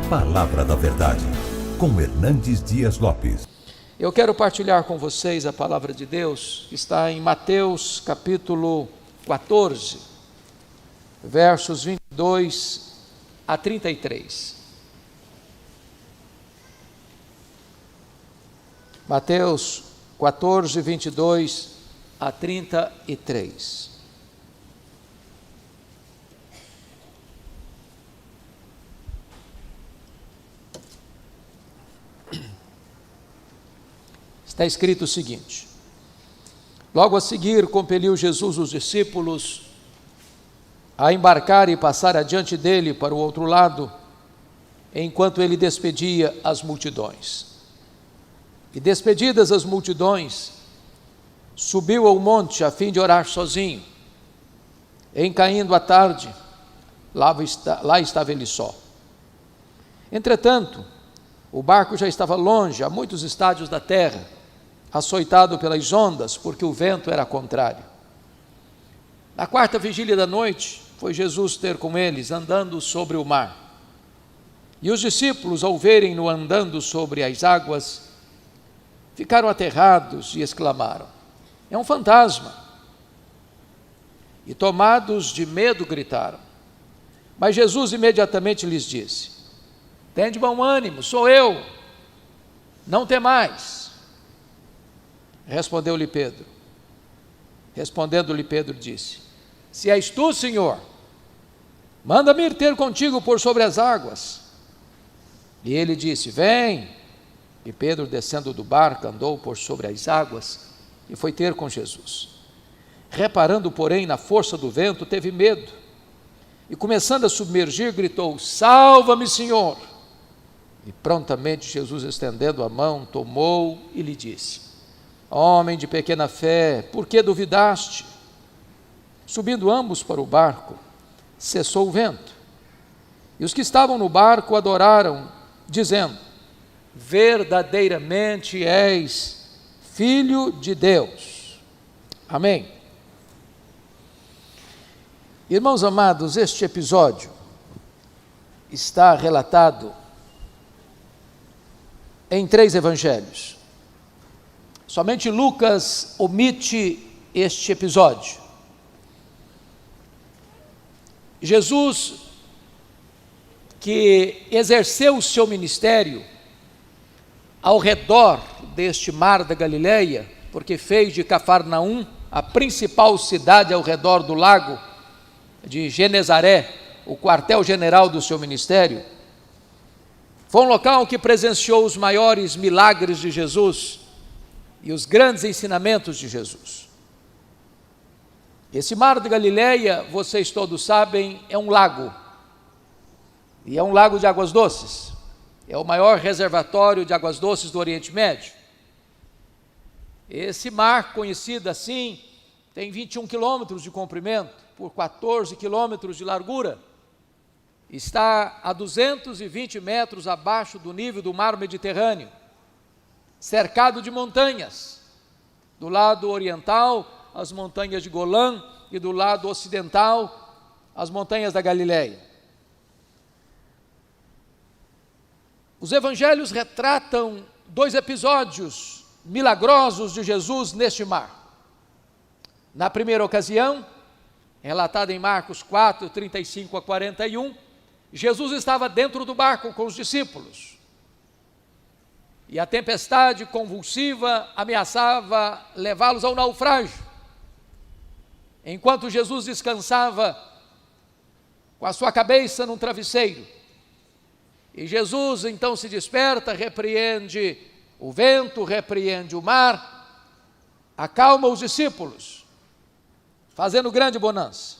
Palavra da Verdade, com Hernandes Dias Lopes. Eu quero partilhar com vocês a palavra de Deus, que está em Mateus capítulo 14, versos 22 a 33. Mateus 14, 22 a 33. Está escrito o seguinte: logo a seguir compeliu Jesus os discípulos a embarcar e passar adiante dele para o outro lado, enquanto ele despedia as multidões. E despedidas as multidões, subiu ao monte a fim de orar sozinho. Em caindo a tarde, lá estava ele só. Entretanto, o barco já estava longe, a muitos estádios da terra, açoitado pelas ondas, porque o vento era contrário. Na quarta vigília da noite, foi Jesus ter com eles, andando sobre o mar. E os discípulos, ao verem-no andando sobre as águas, ficaram aterrados e exclamaram: é um fantasma! E tomados de medo gritaram. Mas Jesus imediatamente lhes disse: tende bom ânimo, sou eu, não temais. Respondendo-lhe Pedro disse: se és tu, Senhor, manda-me ir ter contigo por sobre as águas. E ele disse: vem. E Pedro, descendo do barco, andou por sobre as águas e foi ter com Jesus. Reparando, porém, na força do vento, teve medo e, começando a submergir, gritou: salva-me, Senhor! E prontamente Jesus, estendendo a mão, tomou e lhe disse: homem de pequena fé, por que duvidaste? Subindo ambos para o barco, cessou o vento. E os que estavam no barco adoraram, dizendo: verdadeiramente és Filho de Deus. Amém. Irmãos amados, este episódio está relatado em 3 evangelhos. Somente Lucas omite este episódio. Jesus, que exerceu o seu ministério ao redor deste mar da Galileia, porque fez de Cafarnaum a principal cidade ao redor do lago de Genezaré, o quartel-general do seu ministério, foi um local que presenciou os maiores milagres de Jesus e os grandes ensinamentos de Jesus. Esse mar da Galileia, vocês todos sabem, é um lago, e é um lago de águas doces. É o maior reservatório de águas doces do Oriente Médio. Esse mar, conhecido assim, tem 21 quilômetros de comprimento por 14 quilômetros de largura. Está a 220 metros abaixo do nível do mar Mediterrâneo, cercado de montanhas. Do lado oriental, as montanhas de Golã, e do lado ocidental, as montanhas da Galileia. Os evangelhos retratam 2 episódios milagrosos de Jesus neste mar. Na primeira ocasião, relatada em Marcos 4, 35 a 41, Jesus estava dentro do barco com os discípulos. E a tempestade convulsiva ameaçava levá-los ao naufrágio. Enquanto Jesus descansava com a sua cabeça num travesseiro, e Jesus então se desperta, repreende o vento, repreende o mar, acalma os discípulos, fazendo grande bonança.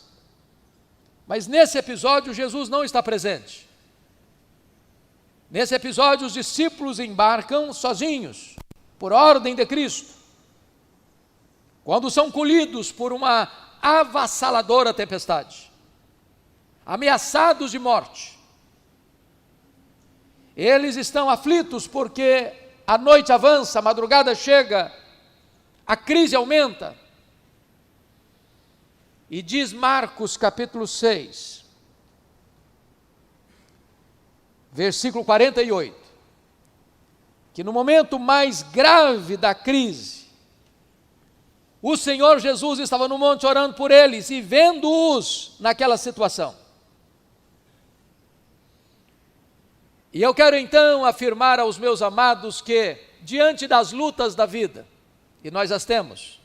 Mas nesse episódio Jesus não está presente. Nesse episódio os discípulos embarcam sozinhos, por ordem de Cristo, quando são colhidos por uma avassaladora tempestade, ameaçados de morte. Eles estão aflitos porque a noite avança, a madrugada chega, a crise aumenta. E diz Marcos capítulo 6, versículo 48, que no momento mais grave da crise, o Senhor Jesus estava no monte orando por eles e vendo-os naquela situação. E eu quero então afirmar aos meus amados que, diante das lutas da vida, e nós as temos,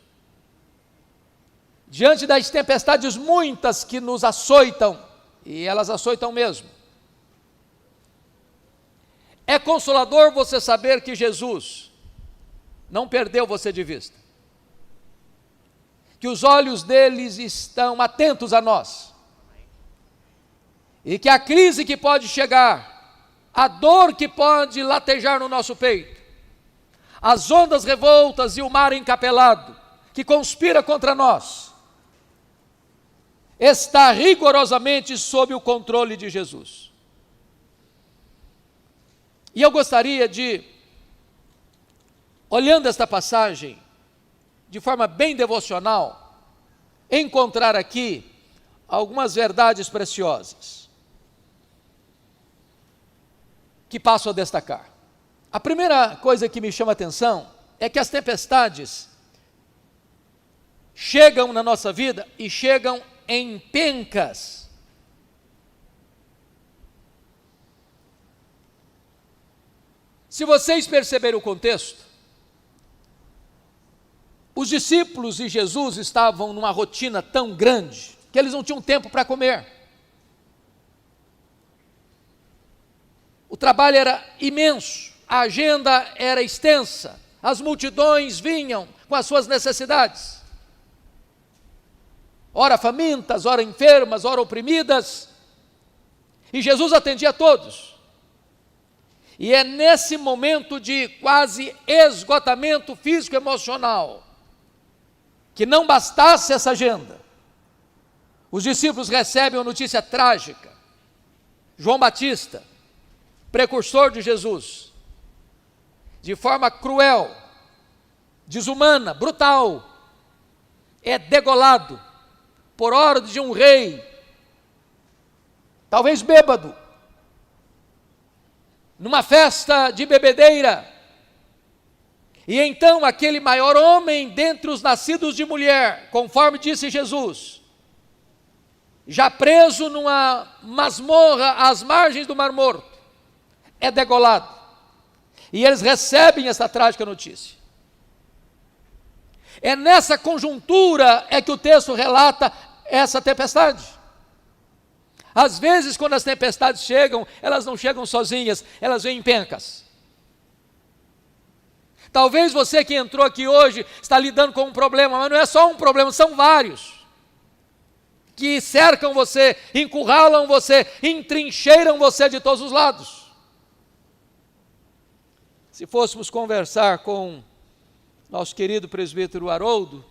diante das tempestades muitas que nos açoitam, e elas açoitam mesmo, é consolador você saber que Jesus não perdeu você de vista, que os olhos deles estão atentos a nós, e que a crise que pode chegar, a dor que pode latejar no nosso peito, as ondas revoltas e o mar encapelado, que conspira contra nós, está rigorosamente sob o controle de Jesus. E eu gostaria de, olhando esta passagem, de forma bem devocional, encontrar aqui algumas verdades preciosas, que passo a destacar. A primeira coisa que me chama a atenção é que as tempestades chegam na nossa vida e chegam em pencas. Se vocês perceberem o contexto, os discípulos e Jesus estavam numa rotina tão grande que eles não tinham tempo para comer. O trabalho era imenso, a agenda era extensa, as multidões vinham com as suas necessidades. Ora famintas, ora enfermas, ora oprimidas, e Jesus atendia a todos. E é nesse momento de quase esgotamento físico e emocional, que não bastasse essa agenda, os discípulos recebem uma notícia trágica. João Batista, precursor de Jesus, de forma cruel, desumana, brutal, é degolado por ordem de um rei, talvez bêbado, numa festa de bebedeira. E então aquele maior homem dentre os nascidos de mulher, conforme disse Jesus, já preso numa masmorra às margens do Mar Morto, é degolado. E eles recebem essa trágica notícia. É nessa conjuntura é que o texto relata essa tempestade. Às vezes, quando as tempestades chegam, elas não chegam sozinhas, elas vêm em pencas. Talvez você que entrou aqui hoje está lidando com um problema, mas não é só um problema, são vários, que cercam você, encurralam você, entrincheiram você de todos os lados. Se fôssemos conversar com nosso querido presbítero Haroldo,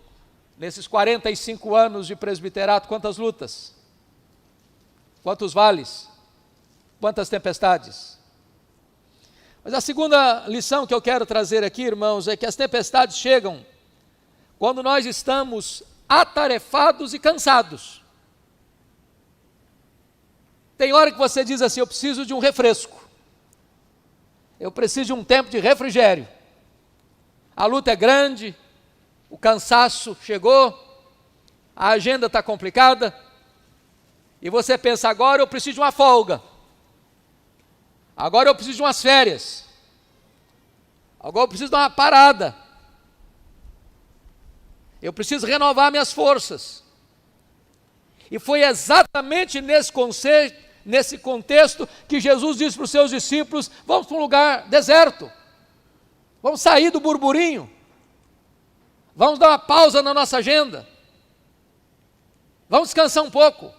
nesses 45 anos de presbiterato, quantas lutas, quantos vales, quantas tempestades. Mas a segunda lição que eu quero trazer aqui, irmãos, é que as tempestades chegam quando nós estamos atarefados e cansados. Tem hora que você diz assim, eu preciso de um refresco. Eu preciso de um tempo de refrigério. A luta é grande, o cansaço chegou, a agenda está complicada, e você pensa, agora eu preciso de uma folga, agora eu preciso de umas férias, agora eu preciso de uma parada, eu preciso renovar minhas forças. E foi exatamente nesse contexto que Jesus disse para os seus discípulos, vamos para um lugar deserto, vamos sair do burburinho, vamos dar uma pausa na nossa agenda, vamos descansar um pouco.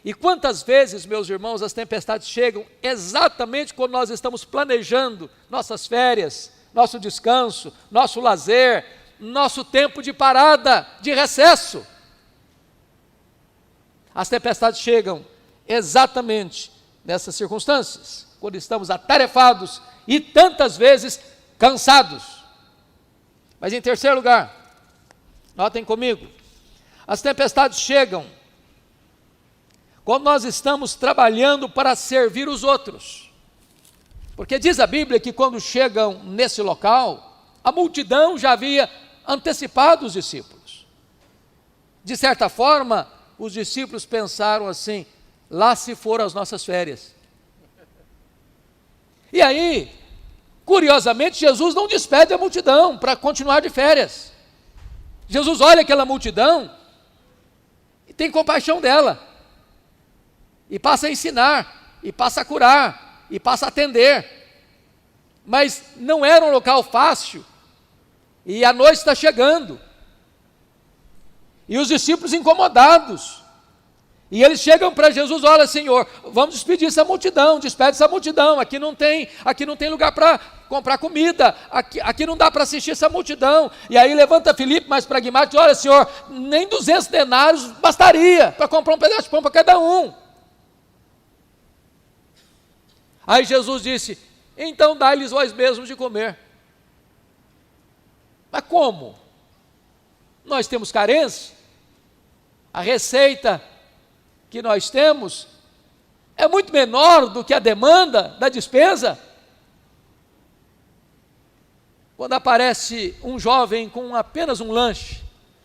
E quantas vezes, meus irmãos, as tempestades chegam exatamente quando nós estamos planejando nossas férias, nosso descanso, nosso lazer, nosso tempo de parada, de recesso. As tempestades chegam exatamente nessas circunstâncias, quando estamos atarefados e tantas vezes cansados. Mas em terceiro lugar, notem comigo, as tempestades chegam quando nós estamos trabalhando para servir os outros. Porque diz a Bíblia que quando chegam nesse local, a multidão já havia antecipado os discípulos. De certa forma, os discípulos pensaram assim: lá se foram as nossas férias. E aí, curiosamente, Jesus não despede a multidão para continuar de férias. Jesus olha aquela multidão e tem compaixão dela, e passa a ensinar, e passa a curar, e passa a atender. Mas não era um local fácil, e a noite está chegando, e os discípulos incomodados, e eles chegam para Jesus: olha, Senhor, vamos despedir essa multidão, despede essa multidão, aqui não tem lugar para comprar comida, aqui não dá para assistir essa multidão. E aí levanta Filipe, mais pragmático: olha, Senhor, nem 200 denários bastaria para comprar um pedaço de pão para cada um. Aí Jesus disse: então dai-lhes vós mesmos de comer. Mas como? Nós temos carência, a receita que nós temos é muito menor do que a demanda da despesa. Quando aparece um jovem com apenas um lanche,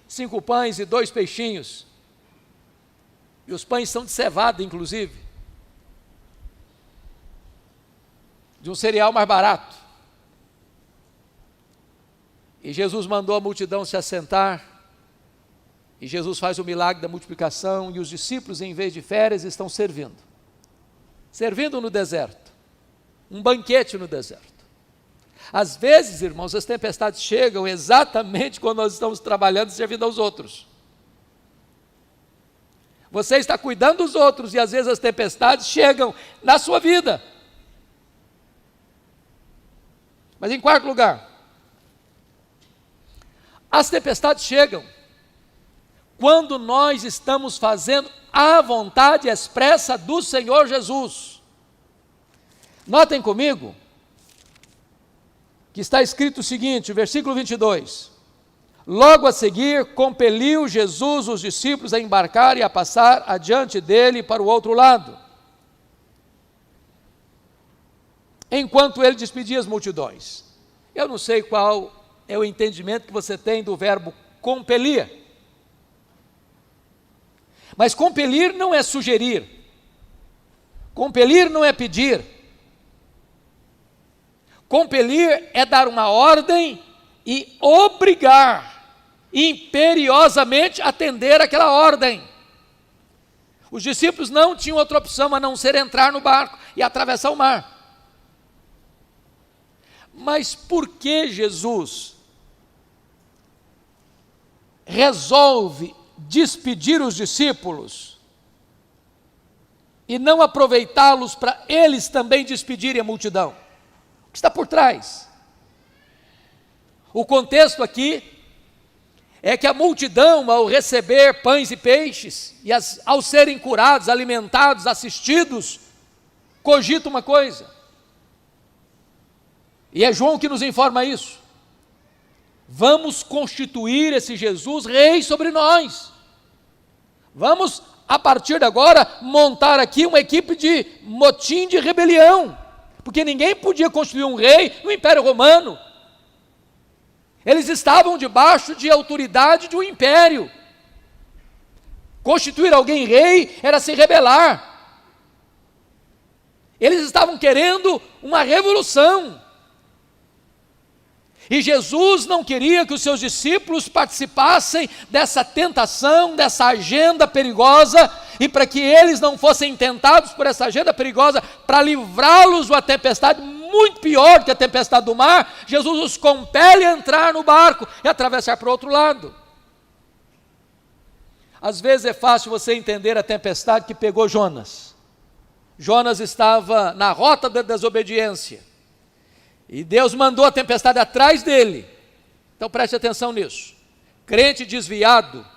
5 pães e 2 peixinhos, e os pães são de cevada, inclusive, de um cereal mais barato, e Jesus mandou a multidão se assentar, e Jesus faz o milagre da multiplicação, e os discípulos, em vez de férias, estão servindo no deserto, um banquete no deserto. Às vezes, irmãos, as tempestades chegam exatamente quando nós estamos trabalhando e servindo aos outros. Você está cuidando dos outros, e às vezes as tempestades chegam na sua vida. Mas em quarto lugar, as tempestades chegam quando nós estamos fazendo a vontade expressa do Senhor Jesus. Notem comigo que está escrito o seguinte, versículo 22. Logo a seguir, compeliu Jesus os discípulos a embarcar e a passar adiante dele para o outro lado, enquanto ele despedia as multidões. Eu não sei qual é o entendimento que você tem do verbo compelir. Mas compelir não é sugerir. Compelir não é pedir. Compelir é dar uma ordem e obrigar imperiosamente a atender aquela ordem. Os discípulos não tinham outra opção a não ser entrar no barco e atravessar o mar. Mas por que Jesus resolve despedir os discípulos e não aproveitá-los para eles também despedirem a multidão? O que está por trás? O contexto aqui é que a multidão, ao receber pães e peixes, e ao serem curados, alimentados, assistidos, cogita uma coisa. E é João que nos informa isso. Vamos constituir esse Jesus rei sobre nós. Vamos, a partir de agora, montar aqui uma equipe de motim de rebelião, porque ninguém podia constituir um rei no Império Romano. Eles estavam debaixo de autoridade de um império. Constituir alguém rei era se rebelar. Eles estavam querendo uma revolução. E Jesus não queria que os seus discípulos participassem dessa tentação, dessa agenda perigosa, e para que eles não fossem tentados por essa agenda perigosa, para livrá-los de uma tempestade muito pior que a tempestade do mar, Jesus os compele a entrar no barco e atravessar para o outro lado. Às vezes é fácil você entender a tempestade que pegou Jonas. Jonas estava na rota da desobediência, e Deus mandou a tempestade atrás dele. Então preste atenção nisso. Crente desviado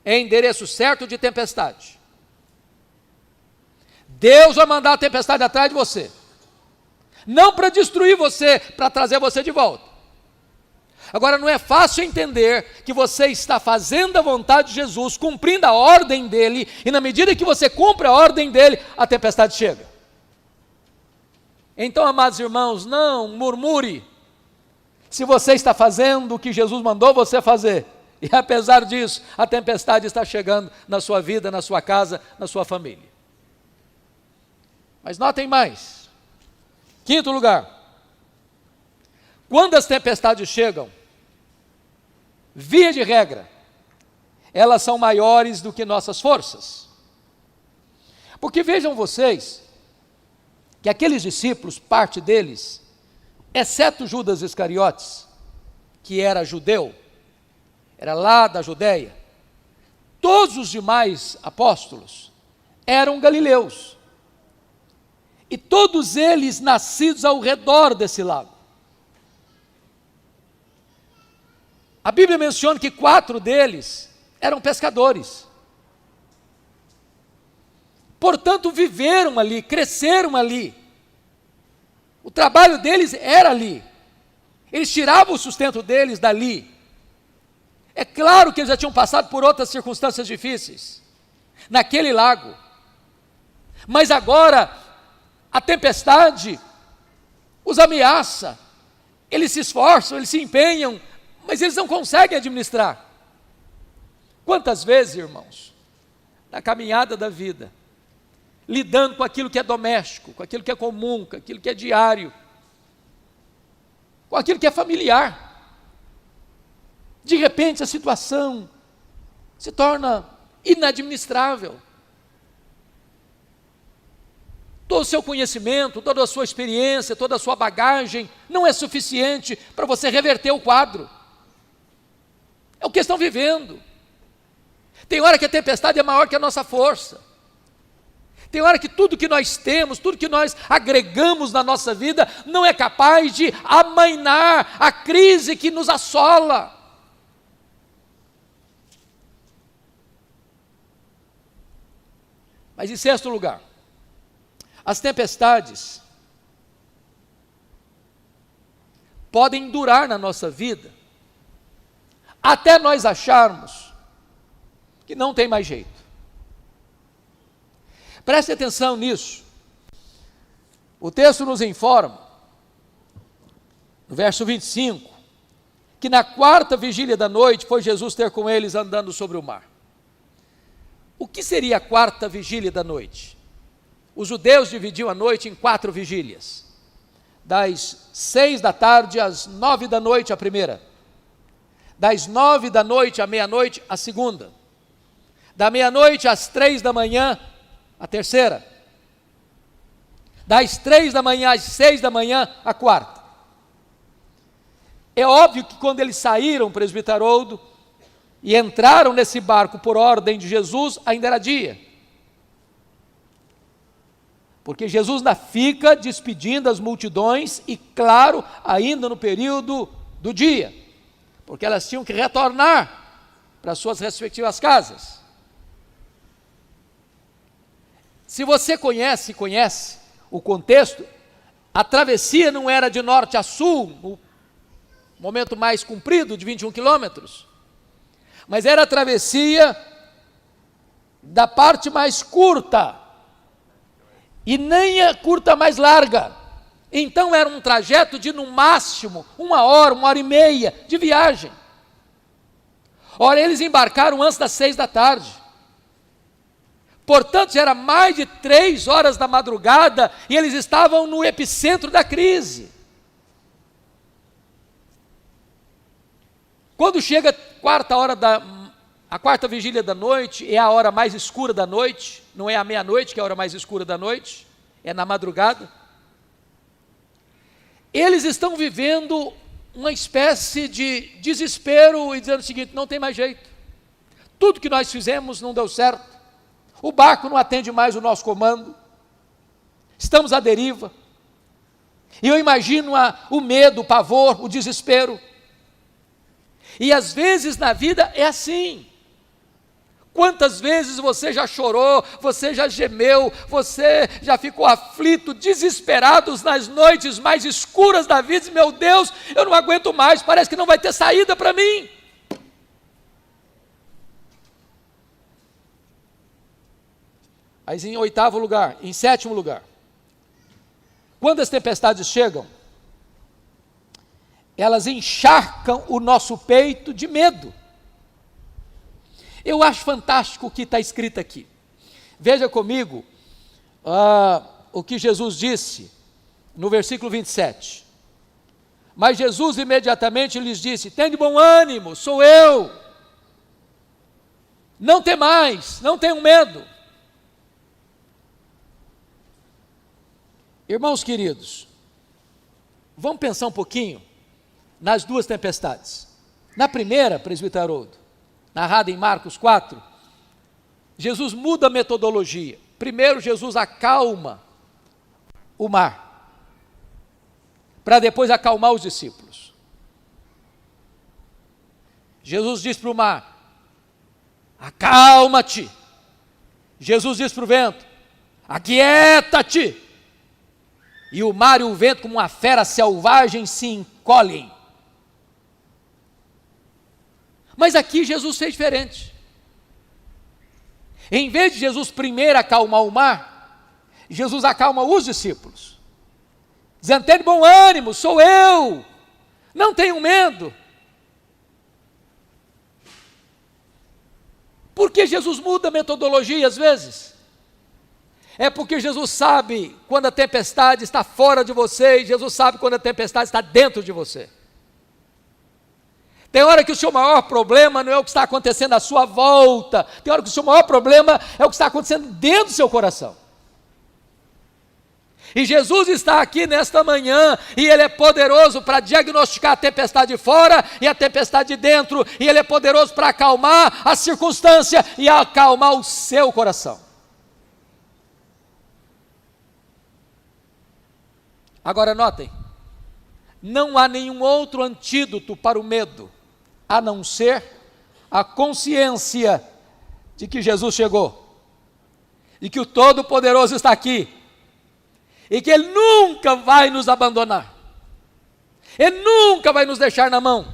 é endereço certo de tempestade. Deus vai mandar a tempestade atrás de você. Não para destruir você, para trazer você de volta. Agora, não é fácil entender que você está fazendo a vontade de Jesus, cumprindo a ordem dele, e na medida que você cumpre a ordem dele, a tempestade chega. Então, amados irmãos, não murmure se você está fazendo o que Jesus mandou você fazer, e apesar disso, a tempestade está chegando na sua vida, na sua casa, na sua família. Mas notem mais. Quinto lugar. Quando as tempestades chegam, via de regra, elas são maiores do que nossas forças. Porque vejam vocês, que aqueles discípulos, parte deles, exceto Judas Iscariotes, que era judeu, era lá da Judéia, todos os demais apóstolos eram galileus. E todos eles nascidos ao redor desse lago. A Bíblia menciona que 4 deles eram pescadores. Portanto, viveram ali, cresceram ali. O trabalho deles era ali. Eles tiravam o sustento deles dali. É claro que eles já tinham passado por outras circunstâncias difíceis, naquele lago. Mas agora, a tempestade os ameaça. Eles se esforçam, eles se empenham, mas eles não conseguem administrar. Quantas vezes, irmãos, na caminhada da vida, lidando com aquilo que é doméstico, com aquilo que é comum, com aquilo que é diário, com aquilo que é familiar, de repente a situação se torna inadministrável. Todo o seu conhecimento, toda a sua experiência, toda a sua bagagem não é suficiente para você reverter o quadro. É o que estão vivendo. Tem hora que a tempestade é maior que a nossa força. Tem hora que tudo que nós temos, tudo que nós agregamos na nossa vida, não é capaz de amainar a crise que nos assola. Mas em sexto lugar, as tempestades podem durar na nossa vida até nós acharmos que não tem mais jeito. Preste atenção nisso. O texto nos informa, no verso 25, que na 4ª vigília da noite foi Jesus ter com eles andando sobre o mar. O que seria a 4ª vigília da noite? Os judeus dividiam a noite em 4 vigílias. Das 6 da tarde às 9 da noite a primeira. Das 9 da noite à meia-noite a segunda. Da meia-noite às 3 da manhã a terceira. Das 3 da manhã às 6 da manhã a quarta. É óbvio que quando eles saíram, presbítero Haroldo, e entraram nesse barco por ordem de Jesus, ainda era dia. Porque Jesus ainda fica despedindo as multidões, e claro, ainda no período do dia, porque elas tinham que retornar para suas respectivas casas. Se você conhece o contexto, a travessia não era de norte a sul, no momento mais comprido, de 21 quilômetros, mas era a travessia da parte mais curta, e nem a curta mais larga. Então era um trajeto de no máximo 1 hora, 1 hora e meia de viagem. Ora, eles embarcaram antes das 6 da tarde. Portanto, já era mais de 3 horas da madrugada e eles estavam no epicentro da crise. Quando chega a 4ª vigília da noite, é a hora mais escura da noite, não é a meia-noite que é a hora mais escura da noite, é na madrugada. Eles estão vivendo uma espécie de desespero e dizendo o seguinte: não tem mais jeito. Tudo que nós fizemos não deu certo. O barco não atende mais o nosso comando. Estamos à deriva. E eu imagino o medo, o pavor, o desespero. E às vezes na vida é assim. Quantas vezes você já chorou, você já gemeu, você já ficou aflito, desesperado nas noites mais escuras da vida, e, meu Deus, eu não aguento mais, parece que não vai ter saída para mim. Mas em sétimo lugar, quando as tempestades chegam, elas encharcam o nosso peito de medo. Eu acho fantástico o que está escrito aqui. Veja comigo o que Jesus disse no versículo 27. Mas Jesus imediatamente lhes disse: tende bom ânimo, sou eu. Não temais, não tenham medo. Irmãos queridos, vamos pensar um pouquinho nas duas tempestades. Na primeira, presbítero Haroldo, narrada em Marcos 4, Jesus muda a metodologia. Primeiro, Jesus acalma o mar, para depois acalmar os discípulos. Jesus diz para o mar: acalma-te. Jesus diz para o vento: aquieta-te. E o mar e o vento, como uma fera selvagem, se encolhem. Mas aqui Jesus fez diferente. Em vez de Jesus primeiro acalmar o mar, Jesus acalma os discípulos, dizendo: tenha bom ânimo, sou eu, não tenham medo. Por que Jesus muda a metodologia às vezes? É porque Jesus sabe quando a tempestade está fora de você, e Jesus sabe quando a tempestade está dentro de você. Tem hora que o seu maior problema não é o que está acontecendo à sua volta, tem hora que o seu maior problema é o que está acontecendo dentro do seu coração. E Jesus está aqui nesta manhã, e Ele é poderoso para diagnosticar a tempestade de fora e a tempestade de dentro, e Ele é poderoso para acalmar a circunstância e acalmar o seu coração. Agora notem, não há nenhum outro antídoto para o medo, a não ser a consciência de que Jesus chegou, e que o Todo-Poderoso está aqui, e que Ele nunca vai nos abandonar, Ele nunca vai nos deixar na mão,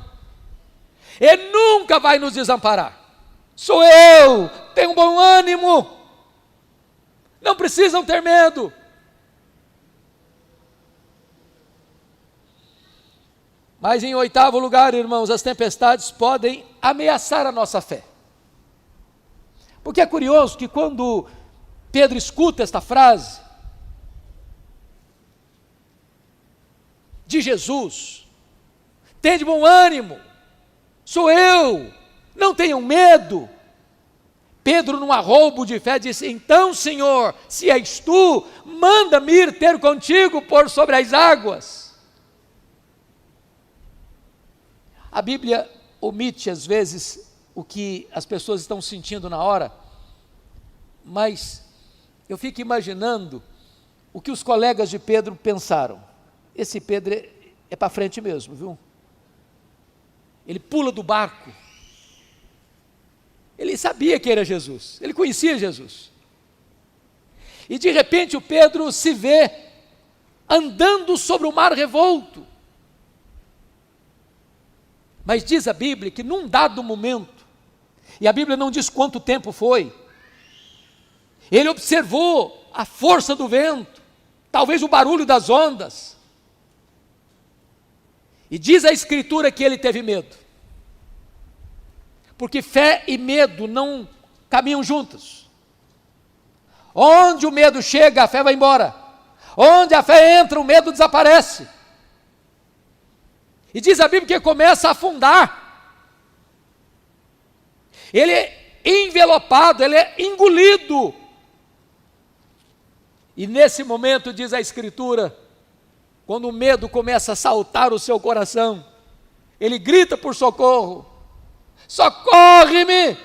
Ele nunca vai nos desamparar. Sou eu, tenham bom ânimo, não precisam ter medo. Mas em oitavo lugar, irmãos, as tempestades podem ameaçar a nossa fé. Porque é curioso que quando Pedro escuta esta frase de Jesus: tende bom ânimo, sou eu, não tenham medo. Pedro, num arroubo de fé, disse: então, Senhor, se és tu, manda-me ir ter contigo por sobre as águas. A Bíblia omite às vezes o que as pessoas estão sentindo na hora, mas eu fico imaginando o que os colegas de Pedro pensaram. Esse Pedro é para frente mesmo, viu? Ele pula do barco. Ele sabia que era Jesus, ele conhecia Jesus. E de repente o Pedro se vê andando sobre o mar revolto. Mas diz a Bíblia que num dado momento, e a Bíblia não diz quanto tempo foi, ele observou a força do vento, talvez o barulho das ondas, e diz a Escritura que ele teve medo, porque fé e medo não caminham juntos. Onde o medo chega, a fé vai embora. Onde a fé entra, o medo desaparece. E diz a Bíblia que ele começa a afundar. Ele é envelopado, ele é engolido. E nesse momento, diz a Escritura, quando o medo começa a saltar o seu coração, ele grita por socorro: socorre-me!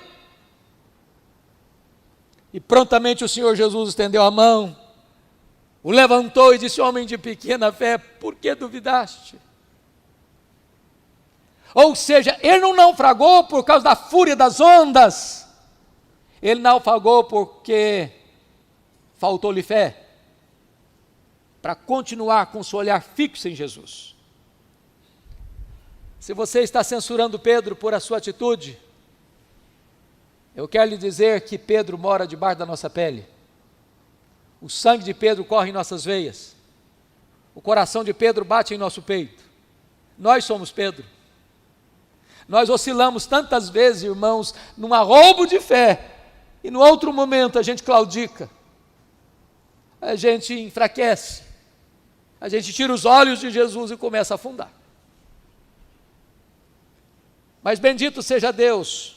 E prontamente o Senhor Jesus estendeu a mão, o levantou e disse: homem de pequena fé, por que duvidaste? Ou seja, ele não naufragou por causa da fúria das ondas, Ele naufragou porque faltou-lhe fé para continuar com seu olhar fixo em Jesus. Se você está censurando Pedro por a sua atitude, eu quero lhe dizer que Pedro mora debaixo da nossa pele. O sangue de Pedro corre em nossas veias. O coração de Pedro bate em nosso peito. Nós somos Pedro. Nós oscilamos tantas vezes, irmãos, num arroubo de fé, e no outro momento a gente claudica, a gente enfraquece, a gente tira os olhos de Jesus e começa a afundar. Mas bendito seja Deus.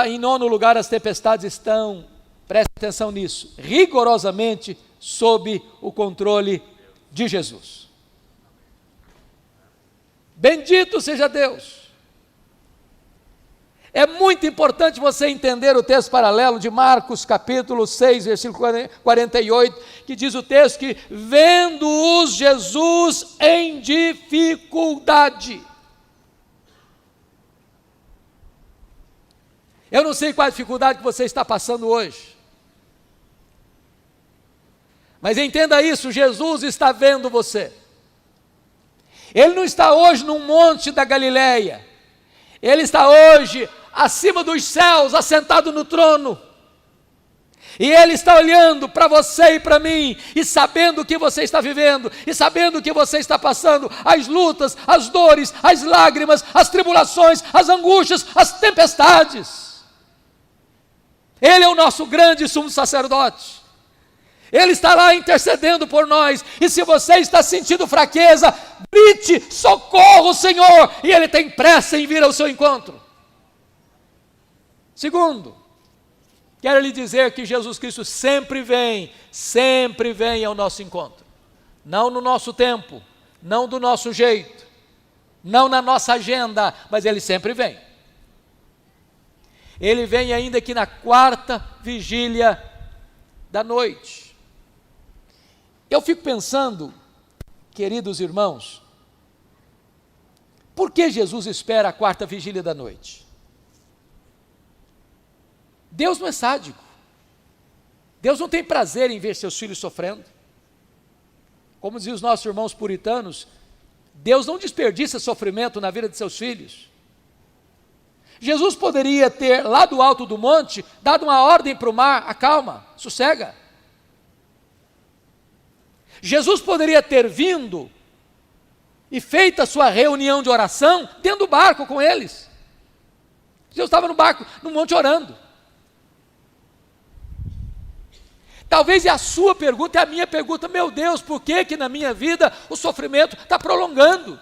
Em nono lugar, as tempestades estão, preste atenção nisso, rigorosamente sob o controle de Jesus. Bendito seja Deus. É muito importante você entender o texto paralelo de Marcos capítulo 6, versículo 48, que diz o texto que, vendo-os Jesus em dificuldade. Eu não sei qual a dificuldade que você está passando hoje, mas entenda isso, Jesus está vendo você. Ele não está hoje num monte da Galileia, Ele está hoje acima dos céus, assentado no trono, e Ele está olhando para você e para mim, e sabendo o que você está vivendo, e sabendo o que você está passando, as lutas, as dores, as lágrimas, as tribulações, as angústias, as tempestades. Ele é o nosso grande sumo sacerdote. Ele está lá intercedendo por nós. E se você está sentindo fraqueza, grite, socorro, Senhor, e Ele tem pressa em vir ao seu encontro. Segundo, quero lhe dizer que Jesus Cristo sempre vem ao nosso encontro. Não no nosso tempo, não do nosso jeito, não na nossa agenda, mas Ele sempre vem. Ele vem ainda aqui na quarta vigília da noite. Eu fico pensando, queridos irmãos, por que Jesus espera a quarta vigília da noite? Deus não é sádico. Deus não tem prazer em ver seus filhos sofrendo. Como diziam os nossos irmãos puritanos, Deus não desperdiça sofrimento na vida de seus filhos. Jesus poderia ter, lá do alto do monte, dado uma ordem para o mar: acalma, sossega. Jesus poderia ter vindo e feito a sua reunião de oração dentro do barco com eles. Jesus estava no barco, no monte orando. Talvez a sua pergunta é a minha pergunta: meu Deus, por que que na minha vida o sofrimento está prolongando?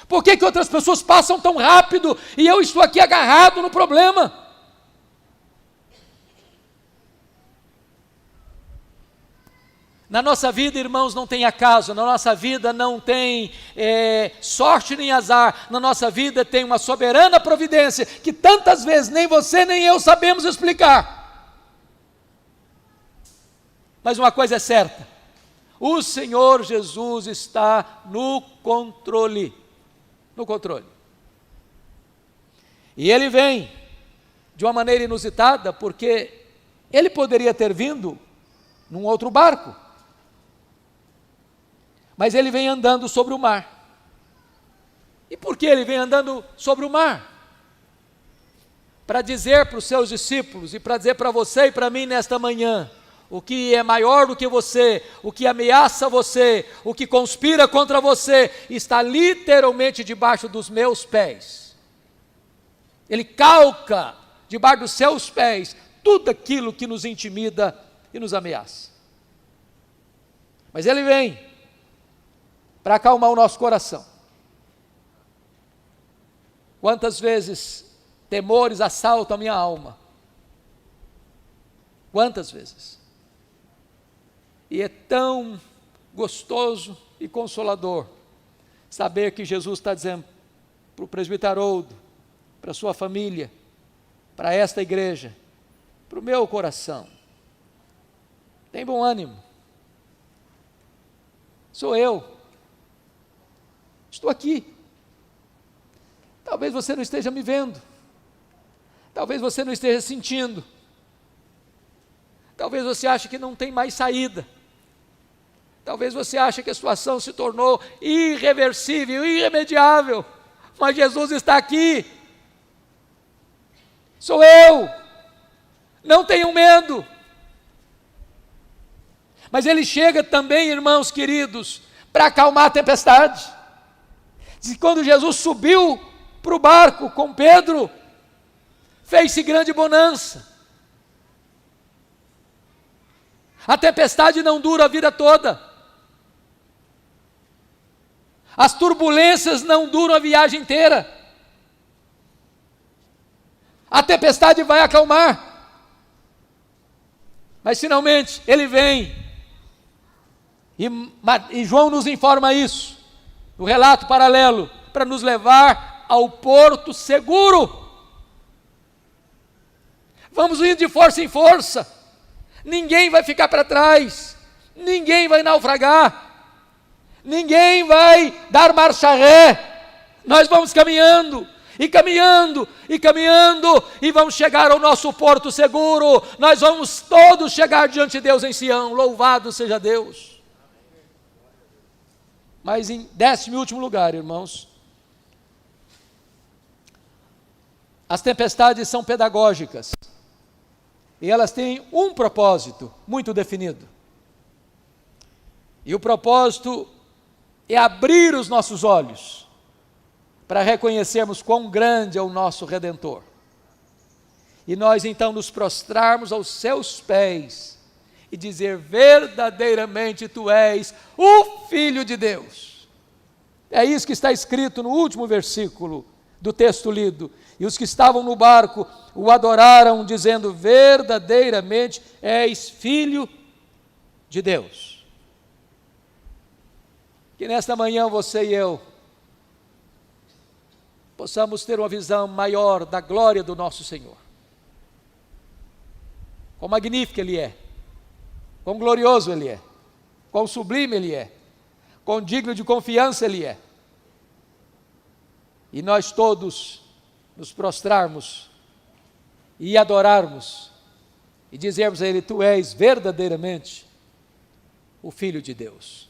Por que que outras pessoas passam tão rápido e eu estou aqui agarrado no problema? Na nossa vida, irmãos, não tem acaso, na nossa vida não tem sorte nem azar, na nossa vida tem uma soberana providência que tantas vezes nem você nem eu sabemos explicar. Mas uma coisa é certa: o Senhor Jesus está no controle. No controle. E Ele vem de uma maneira inusitada, porque Ele poderia ter vindo num outro barco, mas Ele vem andando sobre o mar. E por que Ele vem andando sobre o mar? Para dizer para os seus discípulos, e para dizer para você e para mim nesta manhã, o que é maior do que você, o que ameaça você, o que conspira contra você, está literalmente debaixo dos meus pés. Ele calca debaixo dos seus pés tudo aquilo que nos intimida e nos ameaça. Mas Ele vem para acalmar o nosso coração. Quantas vezes temores assaltam a minha alma? Quantas vezes? E é tão gostoso e consolador saber que Jesus está dizendo para o presbítero Haroldo, para a sua família, para esta igreja, para o meu coração: tem bom ânimo, sou eu, estou aqui, Talvez você não esteja me vendo. Talvez você não esteja sentindo. Talvez você ache que não tem mais saída. Talvez você ache que a situação se tornou irreversível, irremediável. Mas Jesus está aqui. Sou eu. Não tenham medo. Mas Ele chega também, irmãos queridos, para acalmar a tempestade. Diz que quando Jesus subiu para o barco com Pedro, fez-se grande bonança. A tempestade não dura a vida toda. As turbulências não duram a viagem inteira. A tempestade vai acalmar. Mas finalmente ele vem. E João nos informa isso, no relato paralelo, para nos levar ao porto seguro. Vamos indo de força em força. Ninguém vai ficar para trás. Ninguém vai naufragar. Ninguém vai dar marcha ré. Nós vamos caminhando, e caminhando, e caminhando, e vamos chegar ao nosso porto seguro. Nós vamos todos chegar diante de Deus em Sião. Louvado seja Deus. Mas em 10º e último lugar, irmãos, as tempestades são pedagógicas. E elas têm um propósito muito definido. E o propósito é abrir os nossos olhos para reconhecermos quão grande é o nosso Redentor. E nós então nos prostrarmos aos seus pés e dizer: verdadeiramente tu és o Filho de Deus. É isso que está escrito no último versículo do texto lido. E os que estavam no barco o adoraram, dizendo: verdadeiramente és Filho de Deus. Que nesta manhã você e eu possamos ter uma visão maior da glória do nosso Senhor. Quão magnífico Ele é, quão glorioso Ele é, quão sublime Ele é, quão digno de confiança Ele é. E nós todos nos prostrarmos e adorarmos e dizermos a Ele: tu és verdadeiramente o Filho de Deus.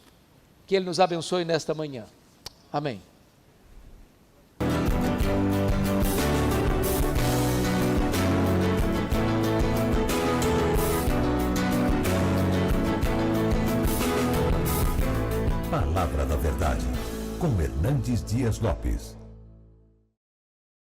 Que Ele nos abençoe nesta manhã. Amém. Palavra da Verdade, com Hernandes Dias Lopes.